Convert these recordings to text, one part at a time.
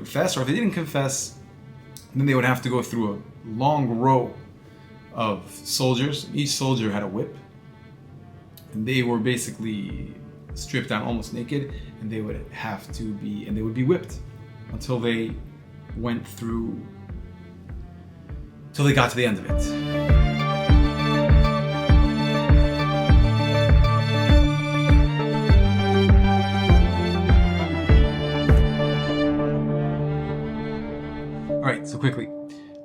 confess, or if they didn't confess, then they would have to go through a long row of soldiers. Each soldier had a whip, and they were basically stripped down almost naked, and they would be whipped until they went through, till they got to the end of it. Alright, so quickly.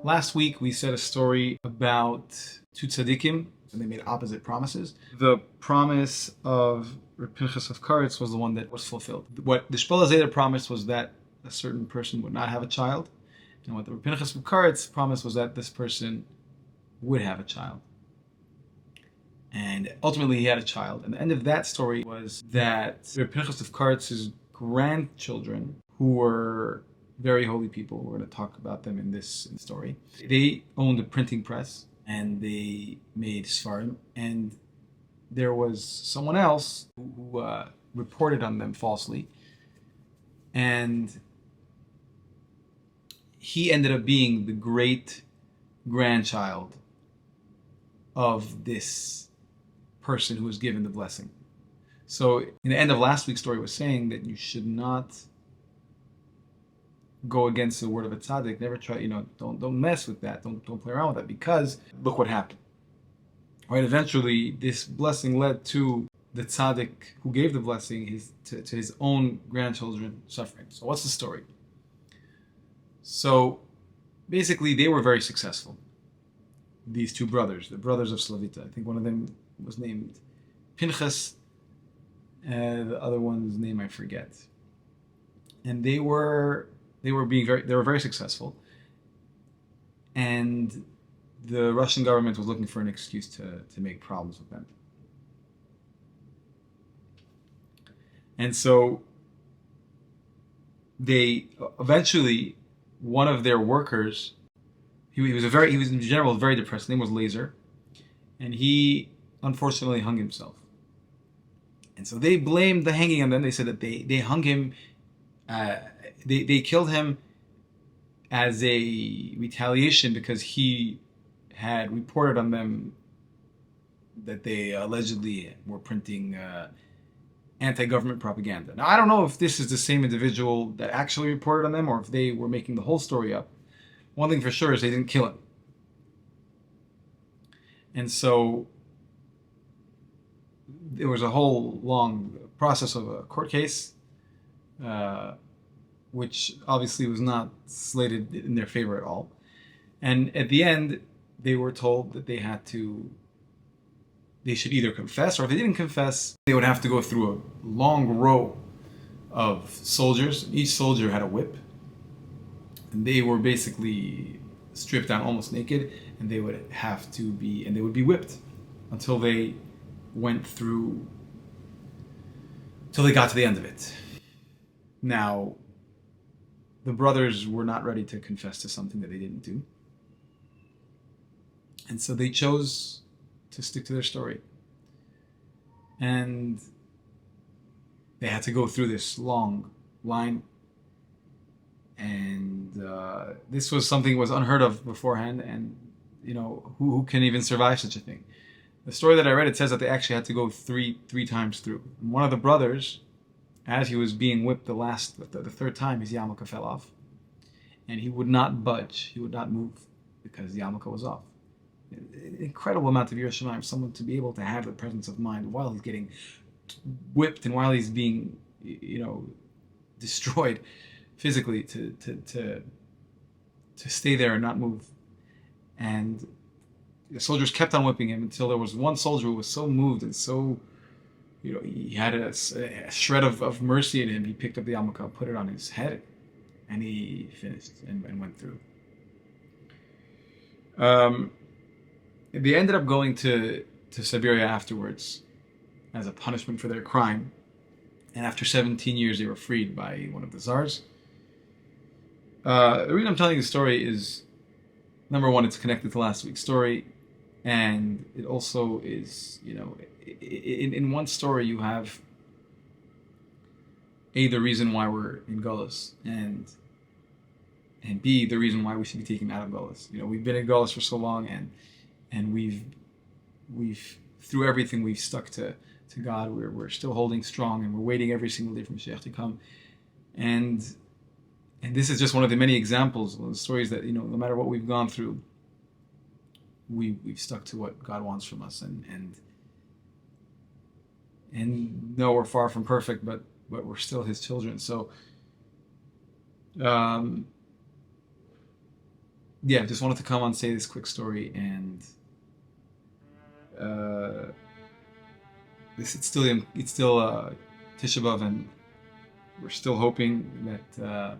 Last week we said a story about two tzaddikim, and they made opposite promises. The promise of Reb Pinchas of Karetz was the one that was fulfilled. What the Shpola Zeder promised was that a certain person would not have a child, and what the Reb Pinchas of Karetz promised was that this person would have a child. And ultimately he had a child. And the end of that story was that Reb Pinchas of Karetz's grandchildren, who were very holy people, we're going to talk about them in this story. They owned a printing press, and they made Sfarim, and there was someone else who reported on them falsely, and he ended up being the great grandchild of this person who was given the blessing. So in the end of last week's story was saying that you should not go against the word of a tzaddik. Never try, don't mess with that. Don't play around with that, because look what happened. Right? Eventually, this blessing led to the tzaddik who gave the blessing to his own grandchildren suffering. So what's the story? So basically, they were very successful. These two brothers, the brothers of Slavita. I think one of them was named Pinchas, and the other one's name I forget. And they were very successful, and the Russian government was looking for an excuse to make problems with them. And so they eventually, one of their workers, he was in general very depressed. His name was Laser, and he unfortunately hung himself. And so they blamed the hanging on them. They said that they hung him. They killed him as a retaliation because he had reported on them that they allegedly were printing anti-government propaganda. Now, I don't know if this is the same individual that actually reported on them, or if they were making the whole story up. One thing for sure is they didn't kill him. And so there was a whole long process of a court case, which obviously was not slated in their favor at all. And at the end, they were told that they should either confess, or if they didn't confess, they would have to go through a long row of soldiers. Each soldier had a whip, and they were basically stripped down almost naked, and they would be whipped until they went through, till they got to the end of it. Now, the brothers were not ready to confess to something that they didn't do. And so they chose to stick to their story. And they had to go through this long line. And this was something that was unheard of beforehand. And, who can even survive such a thing? The story that I read, it says that they actually had to go three times through. And one of the brothers, as he was being whipped the third time, his yarmulka fell off. And he would not budge. He would not move because the yarmulka was off. An incredible amount of Yerushalayim, someone to be able to have the presence of mind while he's getting whipped and while he's being, destroyed physically, to stay there and not move. And the soldiers kept on whipping him until there was one soldier who was so moved and so, he had a shred of mercy in him. He picked up the yarmulka, put it on his head, and he finished and went through. They ended up going to Siberia afterwards as a punishment for their crime. And after 17 years, they were freed by one of the czars. The reason I'm telling you the story is, number one, it's connected to last week's story. And it also is, in one story you have the reason why we're in Gullus, and and B, the reason why we should be taken out of Golis. We've been in Golis for so long, and we've through everything we've stuck to God. We're still holding strong, and we're waiting every single day for Mashiach to come. And this is just one of the many examples of the stories that no matter what we've gone through, we've stuck to what God wants from us, and no, we're far from perfect, but we're still His children. So, just wanted to come on, say this quick story, and it's still Tisha B'Av, and we're still hoping that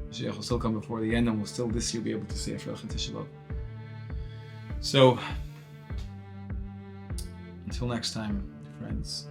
Mashiach will still come before the end, and we'll still this year be able to say Afreach and Tisha B'Av. So, until next time, friends.